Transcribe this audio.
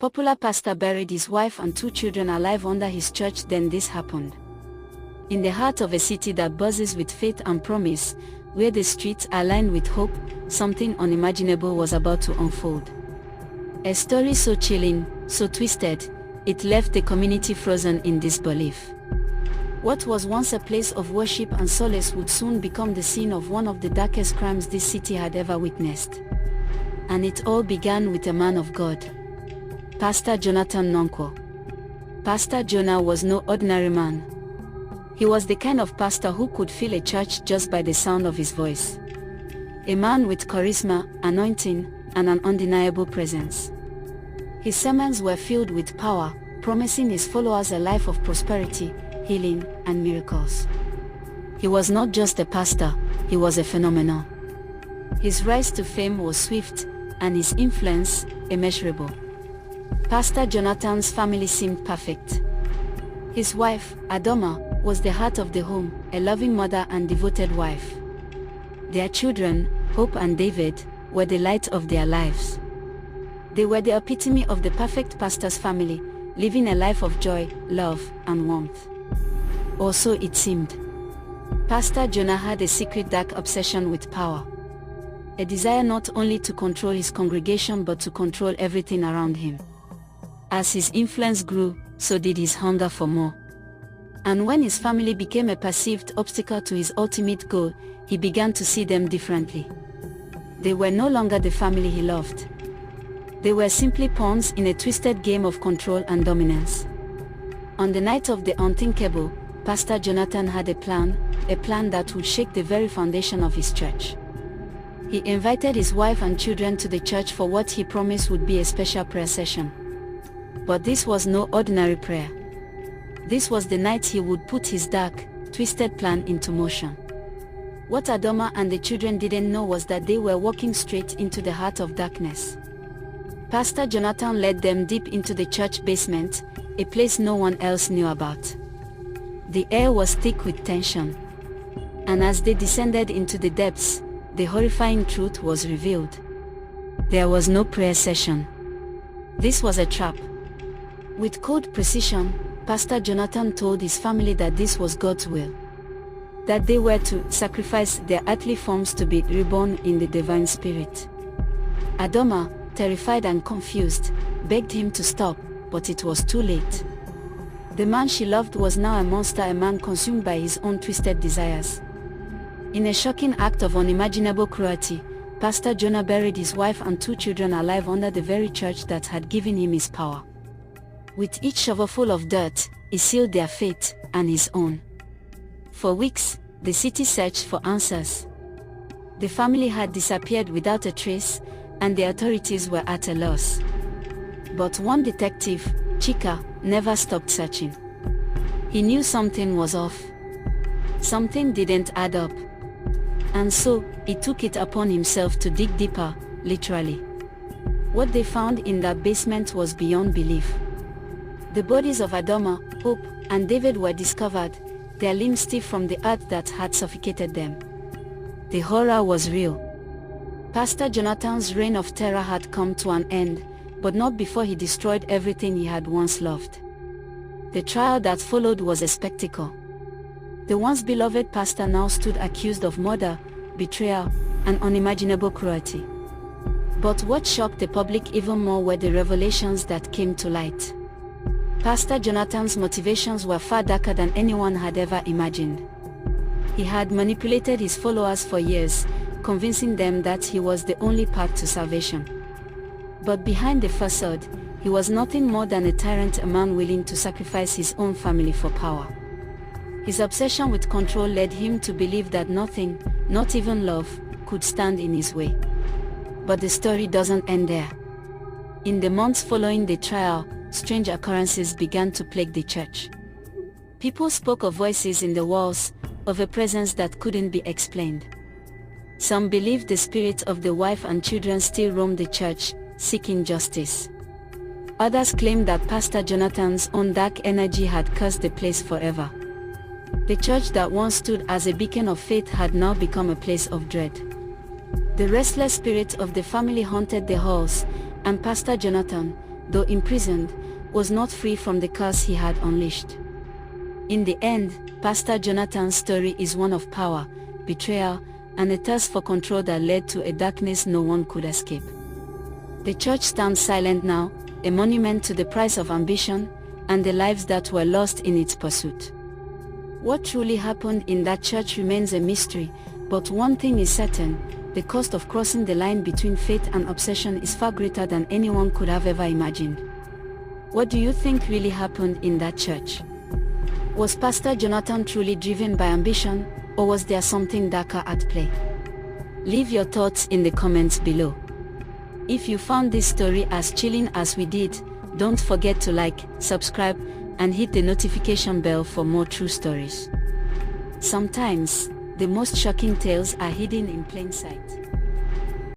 Popular pastor buried his wife and 2 children alive under his church. Then this happened. In the heart of a city that buzzes with faith and promise, where the streets are lined with hope, something unimaginable was about to unfold. A story so chilling, so twisted, it left the community frozen in disbelief. What was once a place of worship and solace would soon become the scene of one of the darkest crimes this city had ever witnessed. And it all began with a man of God, Pastor Jonathan Nwankwo. Pastor Jonah was no ordinary man. He was the kind of pastor who could fill a church just by the sound of his voice. A man with charisma, anointing, and an undeniable presence. His sermons were filled with power, promising his followers a life of prosperity, healing, and miracles. He was not just a pastor, he was a phenomenon. His rise to fame was swift, and his influence, immeasurable. Pastor Jonathan's family seemed perfect. His wife, Adoma, was the heart of the home, a loving mother and devoted wife. Their children, Hope and David, were the light of their lives. They were the epitome of the perfect pastor's family, living a life of joy, love, and warmth. Or so it seemed. Pastor Jonah had a secret dark obsession with power. A desire not only to control his congregation but to control everything around him. As his influence grew, so did his hunger for more. And when his family became a perceived obstacle to his ultimate goal, he began to see them differently. They were no longer the family he loved. They were simply pawns in a twisted game of control and dominance. On the night of the unthinkable, Pastor Jonathan had a plan that would shake the very foundation of his church. He invited his wife and children to the church for what he promised would be a special prayer session. But this was no ordinary prayer. This was the night he would put his dark, twisted plan into motion. What Adoma and the children didn't know was that they were walking straight into the heart of darkness. Pastor Jonathan led them deep into the church basement, a place no one else knew about. The air was thick with tension. And as they descended into the depths, the horrifying truth was revealed. There was no prayer session. This was a trap. With cold precision, Pastor Jonathan told his family that this was God's will. That they were to sacrifice their earthly forms to be reborn in the divine spirit. Adoma, terrified and confused, begged him to stop, but it was too late. The man she loved was now a monster, a man consumed by his own twisted desires. In a shocking act of unimaginable cruelty, Pastor Jonah buried his wife and 2 children alive under the very church that had given him his power. With each shovelful of dirt, he sealed their fate, and his own. For weeks, the city searched for answers. The family had disappeared without a trace, and the authorities were at a loss. But one detective, Chika, never stopped searching. He knew something was off. Something didn't add up. And so, he took it upon himself to dig deeper, literally. What they found in that basement was beyond belief. The bodies of Adoma, Hope, and David were discovered, their limbs stiff from the earth that had suffocated them. The horror was real. Pastor Jonathan's reign of terror had come to an end, but not before he destroyed everything he had once loved. The trial that followed was a spectacle. The once beloved pastor now stood accused of murder, betrayal, and unimaginable cruelty. But what shocked the public even more were the revelations that came to light. Pastor Jonathan's motivations were far darker than anyone had ever imagined. He had manipulated his followers for years, convincing them that he was the only path to salvation. But behind the facade, he was nothing more than a tyrant, a man willing to sacrifice his own family for power. His obsession with control led him to believe that nothing, not even love, could stand in his way. But the story doesn't end there. In the months following the trial, strange occurrences began to plague the church. People spoke of voices in the walls, of a presence that couldn't be explained. Some believed the spirit of the wife and children still roamed the church, seeking justice. Others claimed that Pastor Jonathan's own dark energy had cursed the place forever. The church that once stood as a beacon of faith had now become a place of dread. The restless spirit of the family haunted the halls, and Pastor Jonathan, though imprisoned, was not free from the curse he had unleashed. In the end, Pastor Jonathan's story is one of power, betrayal, and a thirst for control that led to a darkness no one could escape. The church stands silent now, a monument to the price of ambition, and the lives that were lost in its pursuit. What truly happened in that church remains a mystery, but one thing is certain: the cost of crossing the line between faith and obsession is far greater than anyone could have ever imagined. What do you think really happened in that church? Was Pastor Jonathan truly driven by ambition, or was there something darker at play? Leave your thoughts in the comments below. If you found this story as chilling as we did, don't forget to like, subscribe, and hit the notification bell for more true stories. Sometimes, the most shocking tales are hidden in plain sight.